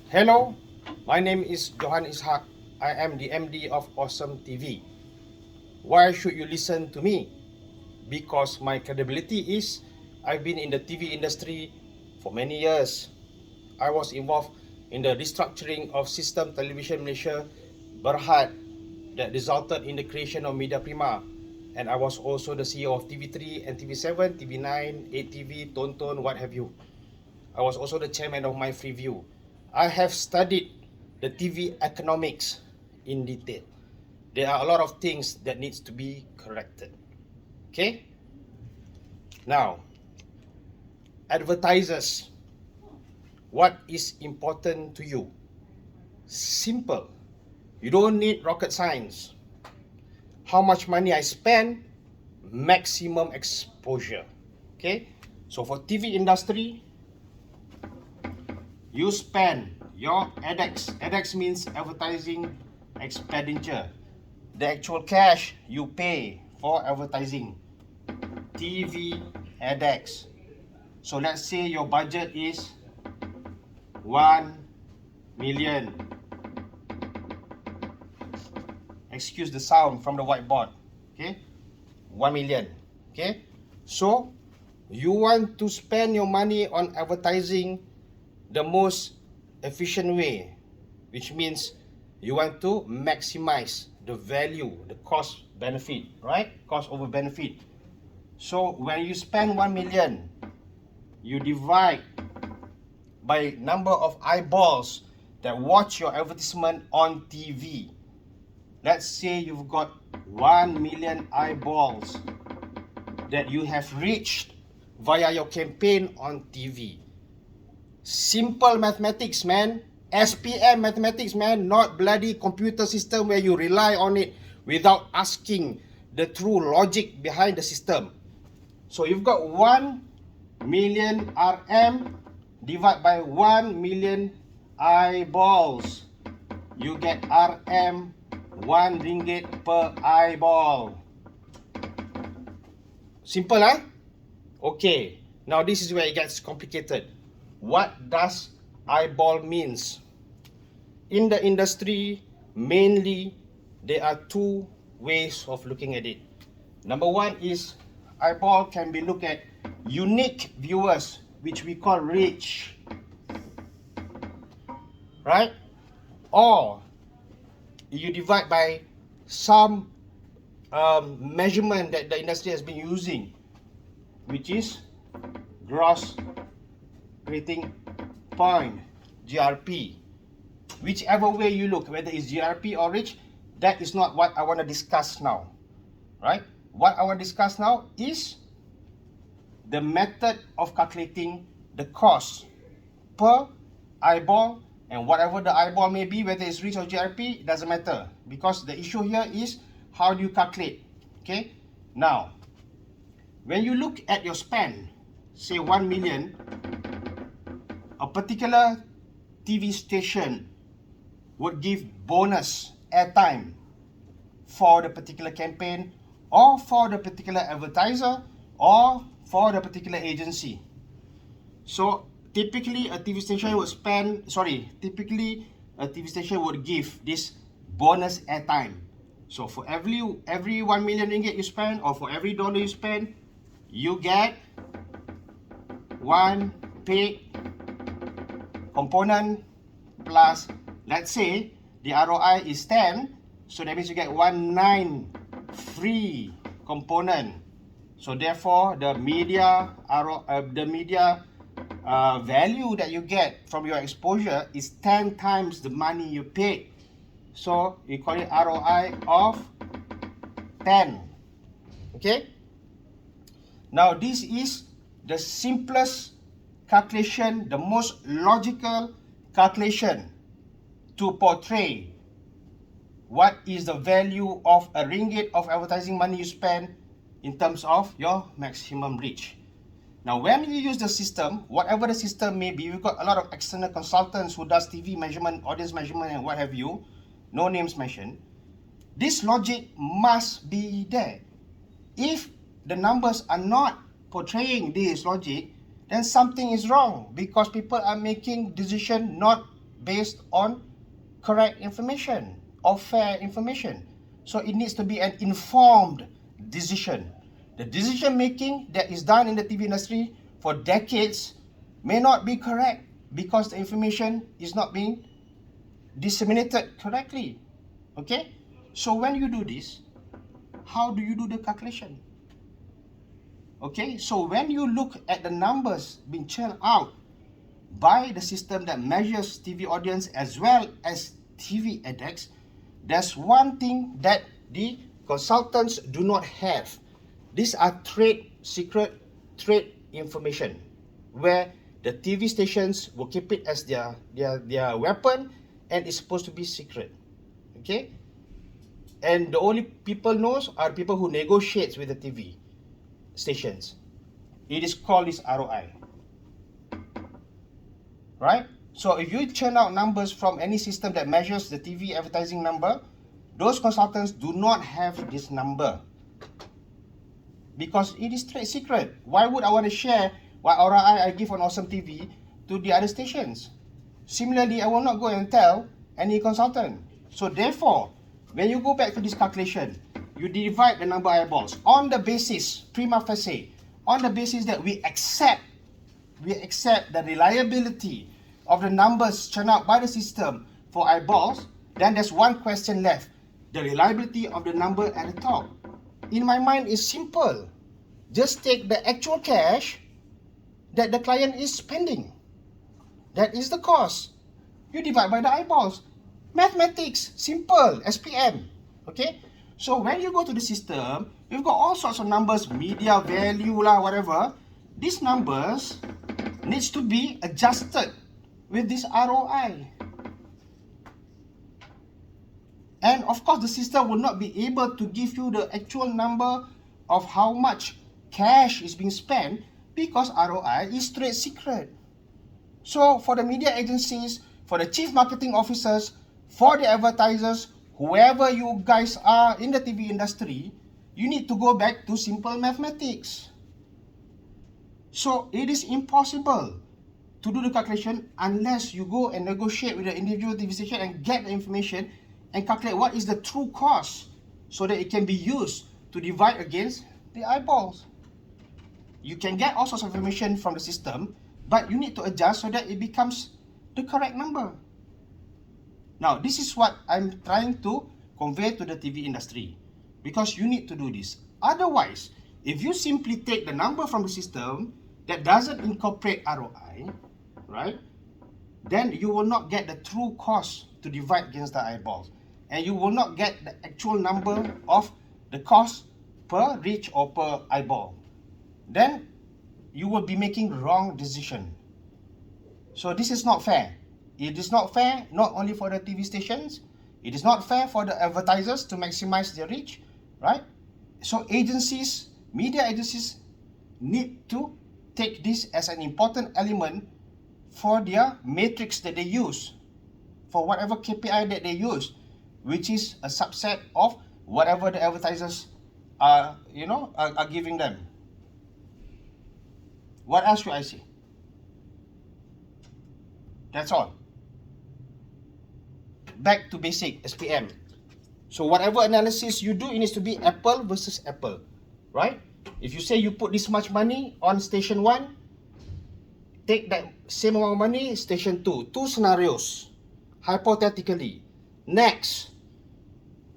Hello, my name is Johan Ishak. I am the MD of Awesome TV. Why should you listen to me? Because my credibility is I've been in the TV industry for many years. I was involved in the restructuring of System Television Malaysia Berhad that resulted in the creation of Media Prima. And I was also the CEO of TV3 and TV7, TV9, 8TV, Tonton, what have you. I was also the chairman of My Freeview. I have studied the TV economics in detail. There are a lot of things that needs to be corrected. Okay? Now, advertisers, what is important to you? Simple. You don't need rocket science. How much money I spend, maximum exposure. Okay? So for TV industry, you spend your ADEX. ADEX means advertising expenditure. The actual cash you pay for advertising. TV ADEX. So let's say your budget is 1 million. Excuse the sound from the whiteboard. Okay? 1 million. Okay? So you want to spend your money on advertising the most efficient way, which means you want to maximize the value, the cost benefit, right? Cost over benefit. So when you spend 1 million, you divide by number of eyeballs that watch your advertisement on TV. Let's say you've got 1 million eyeballs that you have reached via your campaign on TV. Simple mathematics, man. SPM mathematics, man. Not bloody computer system where you rely on it without asking the true logic behind the system. So you've got 1 million RM divided by 1 million eyeballs. You get RM 1 ringgit per eyeball. Simple, huh? Okay. Now this is where it gets complicated. What does eyeball means? In the industry, mainly, there are two ways of looking at it. Number one is eyeball can be looked at unique viewers, which we call reach, right? Or you divide by some measurement that the industry has been using, which is gross rating point, GRP. Whichever way you look, whether it's GRP or reach, that is not what I want to discuss now, right? What I want to discuss now is the method of calculating the cost per eyeball, and whatever the eyeball may be, whether it's reach or GRP, it doesn't matter, because the issue here is how do you calculate. Okay, now when you look at your spend, say 1 million, a particular TV station would give bonus airtime for the particular campaign, or for the particular advertiser, or for the particular agency. So typically a TV station would give this bonus airtime. So for every 1 million ringgit you spend, or for every dollar you spend, you get one paid component plus, let's say the ROI is 10, so that means you get 9 free component. So therefore the media value that you get from your exposure is 10 times the money you paid. So we call it ROI of 10. Okay, now this is the simplest calculation, the most logical calculation to portray what is the value of a ringgit of advertising money you spend in terms of your maximum reach. Now when you use the system, whatever the system may be, we've got a lot of external consultants who does TV measurement, audience measurement, and what have you, no names mentioned. This logic must be there. If the numbers are not portraying this logic, then something is wrong, because people are making decision not based on correct information or fair information. So it needs to be an informed decision. The decision making that is done in the TV industry for decades may not be correct because the information is not being disseminated correctly. Okay? So when you do this, how do you do the calculation? Okay, so when you look at the numbers being churned out by the system that measures TV audience as well as TV index, there's one thing that the consultants do not have. These are secret trade information, where the TV stations will keep it as their weapon, and it's supposed to be secret. Okay, and the only people knows are people who negotiate with the TV stations. It is called this ROI. Right? So if you churn out numbers from any system that measures the TV advertising number, those consultants do not have this number, because it is trade secret. Why would I want to share what ROI I give on Awesome TV to the other stations? Similarly, I will not go and tell any consultant. So therefore, when you go back to this calculation, you divide the number of eyeballs on the basis, prima facie, on the basis that we accept the reliability of the numbers churned out by the system for eyeballs. Then there's one question left: the reliability of the number at the top. In my mind, is simple. Just take the actual cash that the client is spending. That is the cost. You divide by the eyeballs. Mathematics, simple, SPM. Okay? So when you go to the system, you've got all sorts of numbers, media value lah, whatever. These numbers needs to be adjusted with this ROI. And of course, the system will not be able to give you the actual number of how much cash is being spent, because ROI is trade secret. So for the media agencies, for the chief marketing officers, for the advertisers, whoever you guys are in the TV industry, you need to go back to simple mathematics. So it is impossible to do the calculation unless you go and negotiate with the individual TV station and get the information and calculate what is the true cost, so that it can be used to divide against the eyeballs. You can get all sorts of information from the system, but you need to adjust so that it becomes the correct number. Now, this is what I'm trying to convey to the TV industry, because you need to do this. Otherwise, if you simply take the number from the system that doesn't incorporate ROI, right, then you will not get the true cost to divide against the eyeballs, and you will not get the actual number of the cost per reach or per eyeball. Then you will be making wrong decision. So this is not fair. It is not fair not only for the TV stations, it is not fair for the advertisers to maximize their reach, right? So agencies, media agencies need to take this as an important element for their matrix that they use, for whatever KPI that they use, which is a subset of whatever the advertisers are giving them. What else should I say? That's all. Back to basic SPM. So whatever analysis you do, it needs to be apple versus apple, right? If you say you put this much money on station 1, take that same amount of money station 2. Two scenarios, hypothetically. Next,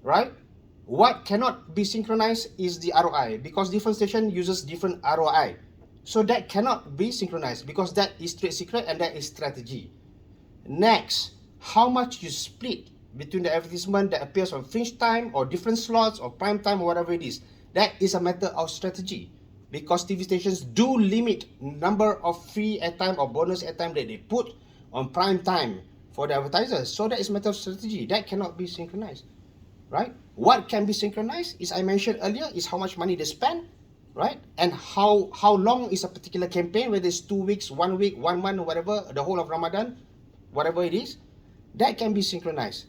right? What cannot be synchronized is the ROI, because different station uses different ROI. So that cannot be synchronized, because that is trade secret and that is strategy. Next, how much you split between the advertisement that appears on fringe time or different slots or prime time or whatever it is. That is a matter of strategy, because TV stations do limit number of free airtime or bonus airtime that they put on prime time for the advertisers. So that is a matter of strategy. That cannot be synchronized, right? What can be synchronized is, I mentioned earlier, is how much money they spend, right? And how long is a particular campaign, whether it's 2 weeks, 1 week, 1 month, or whatever, the whole of Ramadan, whatever it is, that can be synchronized.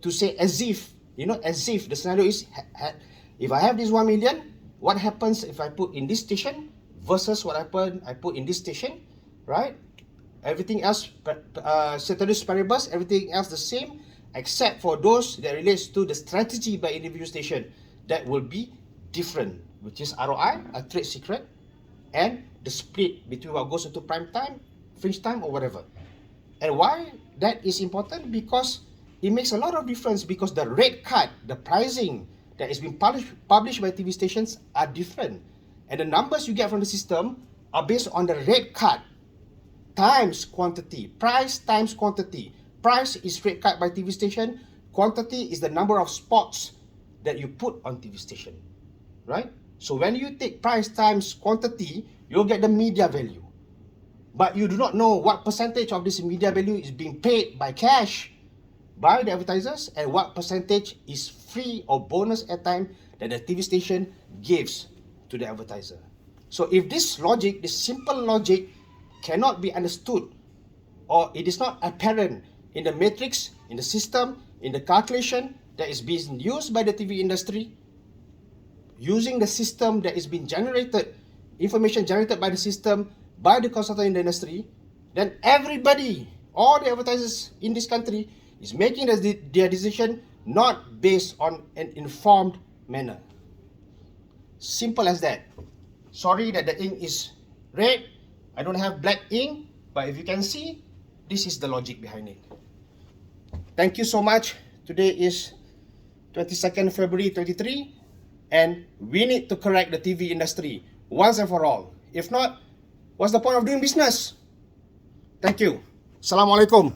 To say as if the scenario is, if I have this 1 million, what happens if I put in this station versus what happened, I put in this station, right? Everything else, ceteris paribus, everything else the same, except for those that relates to the strategy by individual station that will be different, which is ROI, a trade secret, and the split between what goes into prime time, fringe time, or whatever. And why that is important? Because it makes a lot of difference, because the rate card, the pricing that is being published by TV stations are different. And the numbers you get from the system are based on the rate card times quantity. Price times quantity. Price is rate card by TV station. Quantity is the number of spots that you put on TV station, right? So when you take price times quantity, you'll get the media value. But you do not know what percentage of this media value is being paid by cash by the advertisers and what percentage is free or bonus airtime that the TV station gives to the advertiser. So if this logic, this simple logic, cannot be understood, or it is not apparent in the matrix, in the system, in the calculation that is being used by the TV industry, using the system that is being generated, information generated by the system, by the consultant in the industry, then everybody, all the advertisers in this country is making their decision not based on an informed manner. Simple as that. Sorry that the ink is red. I don't have black ink, but if you can see, this is the logic behind it. Thank you so much. Today is 22nd February 23, and we need to correct the TV industry once and for all. If not, what's the point of doing business? Thank you. Assalamualaikum.